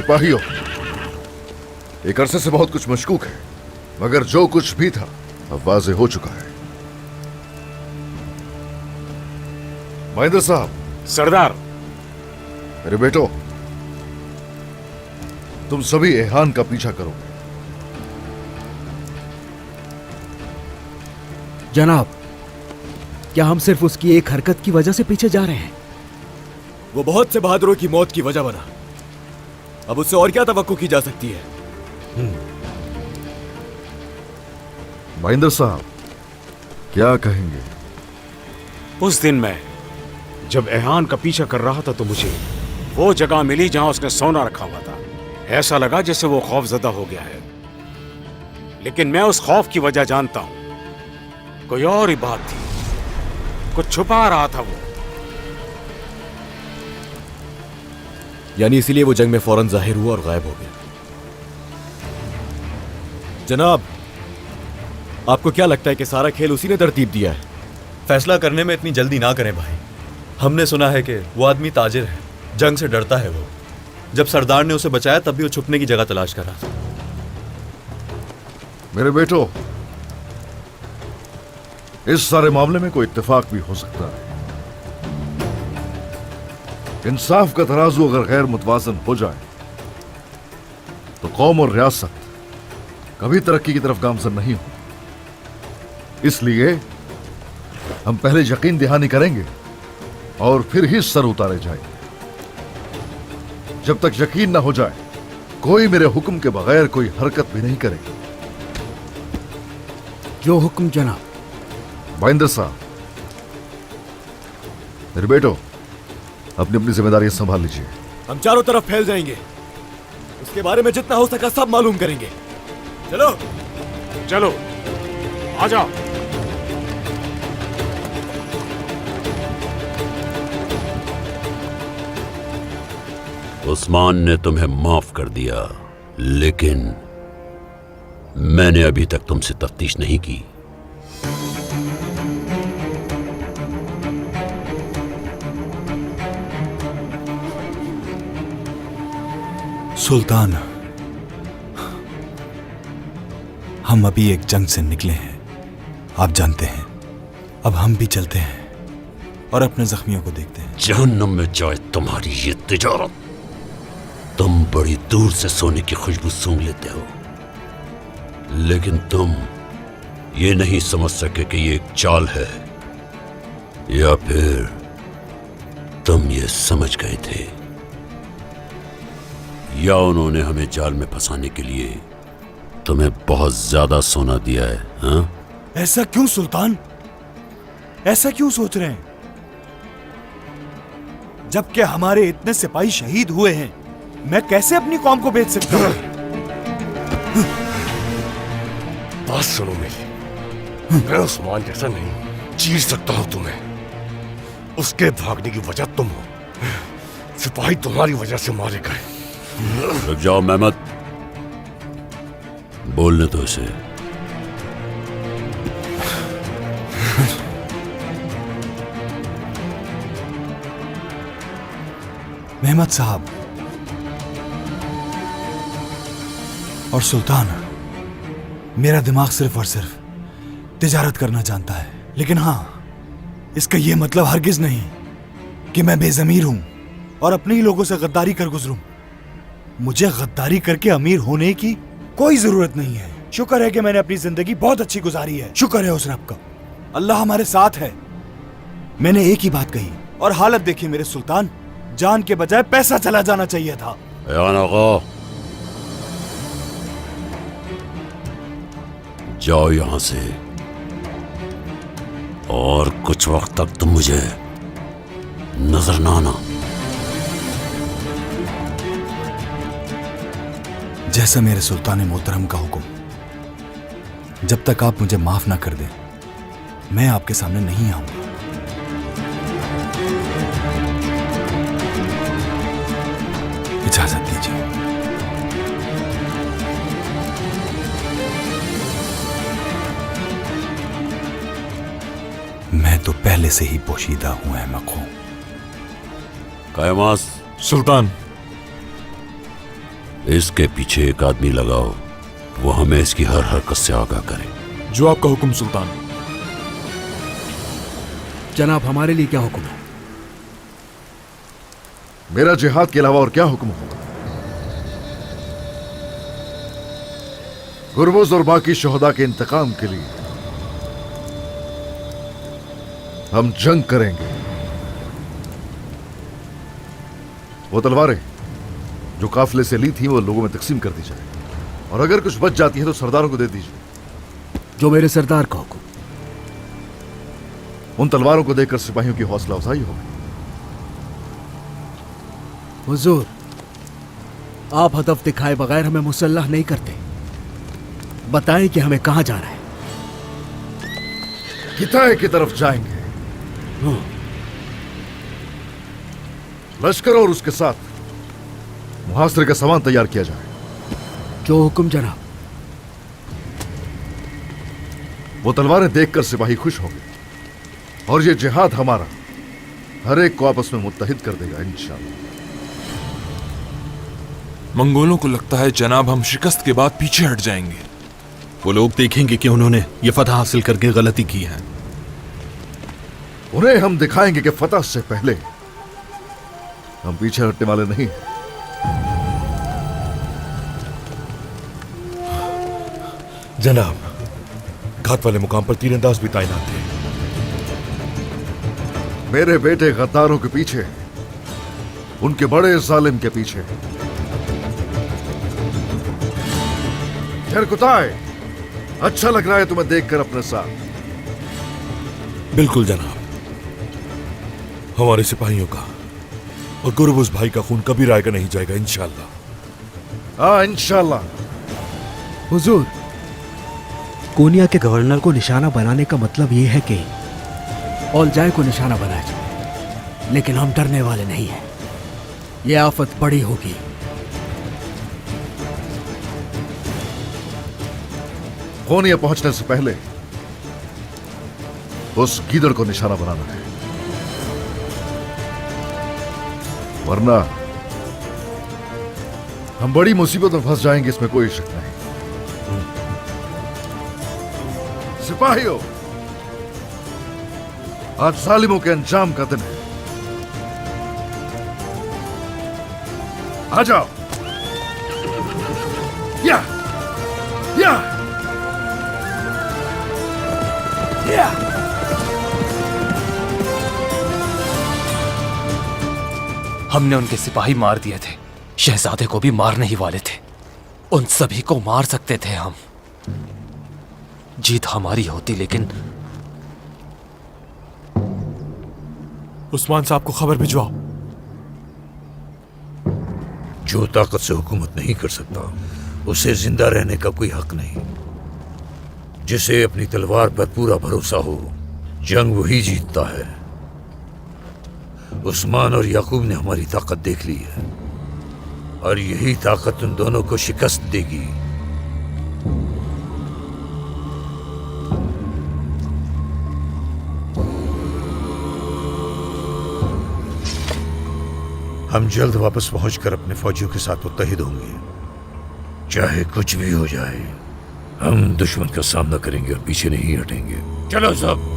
सिपाहियों, एक अरसे से बहुत कुछ मशकूक है, मगर जो कुछ भी था अब वाज़ेह हो चुका है। महेंद्र साहब। सरदार। मेरे बेटो, तुम सभी एहान का पीछा करोगे। जनाब, क्या हम सिर्फ उसकी एक हरकत की वजह से पीछे जा रहे हैं? वो बहुत से बहादुरों की मौत की वजह बना, अब उससे और क्या तवक्को की जा सकती है? महेंद्र साहब, क्या कहेंगे? उस दिन मैं जब एहान का पीछा कर रहा था तो मुझे वो जगह मिली जहां उसने सोना रखा हुआ था। ऐसा लगा जैसे वो खौफजदा हो गया है, लेकिन मैं उस खौफ की वजह जानता हूं। कोई और ही बात थी, कुछ छुपा रहा था वो। यानी इसीलिए वो जंग में फौरन जाहिर हुआ और गायब हो गया। जनाब, आपको क्या लगता है कि सारा खेल उसी ने तरतीब दिया है? फैसला करने में इतनी जल्दी ना करें भाई। हमने सुना है कि वो आदमी ताजिर है, जंग से डरता है वो। जब सरदार ने उसे बचाया तब भी वो छुपने की जगह तलाश कर रहा था। मेरे बेटो, इस सारे मामले में कोई इत्तेफाक भी हो सकता है। इंसाफ का तराजू अगर गैर मुतवाज़न हो जाए तो कौम और रियासत कभी तरक्की की तरफ गामजन नहीं हो। इसलिए हम पहले यकीन दहानी करेंगे और फिर ही सर उतारे जाएंगे। जब तक यकीन ना हो जाए, कोई मेरे हुक्म के बगैर कोई हरकत भी नहीं करेगी। जो हुक्म जनाब। महेंद्र साहब, मेरे बेटो, अपनी अपनी जिम्मेदारियां संभाल लीजिए। हम चारों तरफ फैल जाएंगे, उसके बारे में जितना हो सका सब मालूम करेंगे। चलो चलो, आ जाओ। उस्मान ने तुम्हें माफ कर दिया, लेकिन मैंने अभी तक तुमसे तफ्तीश नहीं की। सुल्तान, हम अभी एक जंग से निकले हैं, आप जानते हैं। अब हम भी चलते हैं और अपने जख्मियों को देखते हैं। जहन्नुम में जाए तुम्हारी ये तिजारत। तुम बड़ी दूर से सोने की खुशबू सूंघ लेते हो, लेकिन तुम ये नहीं समझ सके कि ये एक चाल है, या फिर तुम ये समझ गए थे, या उन्होंने हमें जाल में फंसाने के लिए तुम्हें बहुत ज्यादा सोना दिया है? हाँ? ऐसा क्यों सुल्तान? ऐसा क्यों सोच रहे हैं? जबकि हमारे इतने सिपाही शहीद हुए हैं, मैं कैसे अपनी कौम को बेच सकता हूं? बात सुनो मेरी, मैं उस्मान जैसा नहीं चीर सकता हूं तुम्हें। उसके भागने की वजह तुम हो, सिपाही तुम्हारी वजह से मारे गए। रुक जाओ मेहमद, बोलने तो इसे। मेहमद साहब और सुल्तान, मेरा दिमाग सिर्फ और सिर्फ तिजारत करना जानता है, लेकिन हां, इसका यह मतलब हरगिज नहीं कि मैं बेज़मीर हूं और अपने ही लोगों से गद्दारी कर गुजरूं। मुझे गद्दारी करके अमीर होने की कोई जरूरत नहीं है। शुक्र है कि मैंने अपनी जिंदगी बहुत अच्छी गुजारी है। शुक्र है उस रब का, अल्लाह हमारे साथ है। मैंने एक ही बात कही और हालत देखी मेरे सुल्तान, जान के बजाय पैसा चला जाना चाहिए था। जाओ यहां से, और कुछ वक्त तक तुम मुझे नजर ना आना। जैसा मेरे सुल्तान मोहतरम का हुक्म। जब तक आप मुझे माफ ना कर दें, मैं आपके सामने नहीं आऊंगा। इजाजत दीजिए। मैं तो पहले से ही पोशीदा हूं अहमक हूं। कायमास। सुल्तान, इसके पीछे एक आदमी लगाओ, वो हमें इसकी हर हरकत से आगाह करे। जो आपका हुक्म सुल्तान। जनाब, हमारे लिए क्या हुक्म है? मेरा जिहाद के अलावा और क्या हुक्म होगा? गुरबुज और बाकी शोहदा के इंतकाम के लिए हम जंग करेंगे। वो तलवारें जो काफिले से ली थी वो लोगों में तकसीम कर दी जाए, और अगर कुछ बच जाती है तो सरदारों को दे दीजिए। जो मेरे सरदार का हुक्म। उन तलवारों को देखकर सिपाहियों की हौसला अफजाई होगी। हुजूर, आप हदफ दिखाए बगैर हमें मुसल्लह नहीं करते। बताएं कि हमें कहां जाना है। किताए की तरफ जाएंगे। लश्कर और उसके साथ मुहासरे का सामान तैयार किया जाए। जो हुक्म जनाब। वो तलवारें देखकर सिपाही खुश होंगे, और ये जिहाद हमारा हर एक को आपस में मुत्तहिद कर देगा इंशाअल्लाह। मंगोलों को लगता है जनाब हम शिकस्त के बाद पीछे हट जाएंगे। वो लोग देखेंगे कि उन्होंने ये फतह हासिल करके गलती की है। उन्हें हम दिखाएंगे कि फतह से पहले हम पीछे हटने वाले नहीं। जनाब, घात वाले मुकाम पर तीरंदाज भी तैनात थे। मेरे बेटे गद्दारों के पीछे, उनके बड़े जालिम के पीछे। कुताए, अच्छा लग रहा है तुम्हें देखकर अपने साथ। बिल्कुल जनाब, हमारे सिपाहियों का और गुरबुज भाई का खून कभी रायगा नहीं जाएगा इंशाअल्लाह। हाँ इंशाअल्लाह। हुजूर, कोनिया के गवर्नर को निशाना बनाने का मतलब यह है कि औलजाय को निशाना बनाया जाए, लेकिन हम डरने वाले नहीं हैं। यह आफत बड़ी होगी। कोनिया पहुंचने से पहले उस गीदड़ को निशाना बनाना है, वरना हम बड़ी मुसीबत में फंस जाएंगे, इसमें कोई शक नहीं। सिपाहियों, आज जालिमों के अंजाम का दिन है। आ जाओ। या हमने उनके सिपाही मार दिए थे, शहजादे को भी मारने ही वाले थे। उन सभी को मार सकते थे हम। जीत हमारी होती, लेकिन उस्मान साहब को खबर भिजवाओ। जो ताकत से हुकूमत नहीं कर सकता, उसे जिंदा रहने का कोई हक नहीं। जिसे अपनी तलवार पर पूरा भरोसा हो, जंग वही जीतता है। उस्मान और याकूब ने हमारी ताकत देख ली है, और यही ताकत उन दोनों को शिकस्त देगी। हम जल्द वापस पहुंचकर अपने फौजियों के साथ मुत्तहिद होंगे। चाहे कुछ भी हो जाए, हम दुश्मन का सामना करेंगे और पीछे नहीं हटेंगे। चलो सब।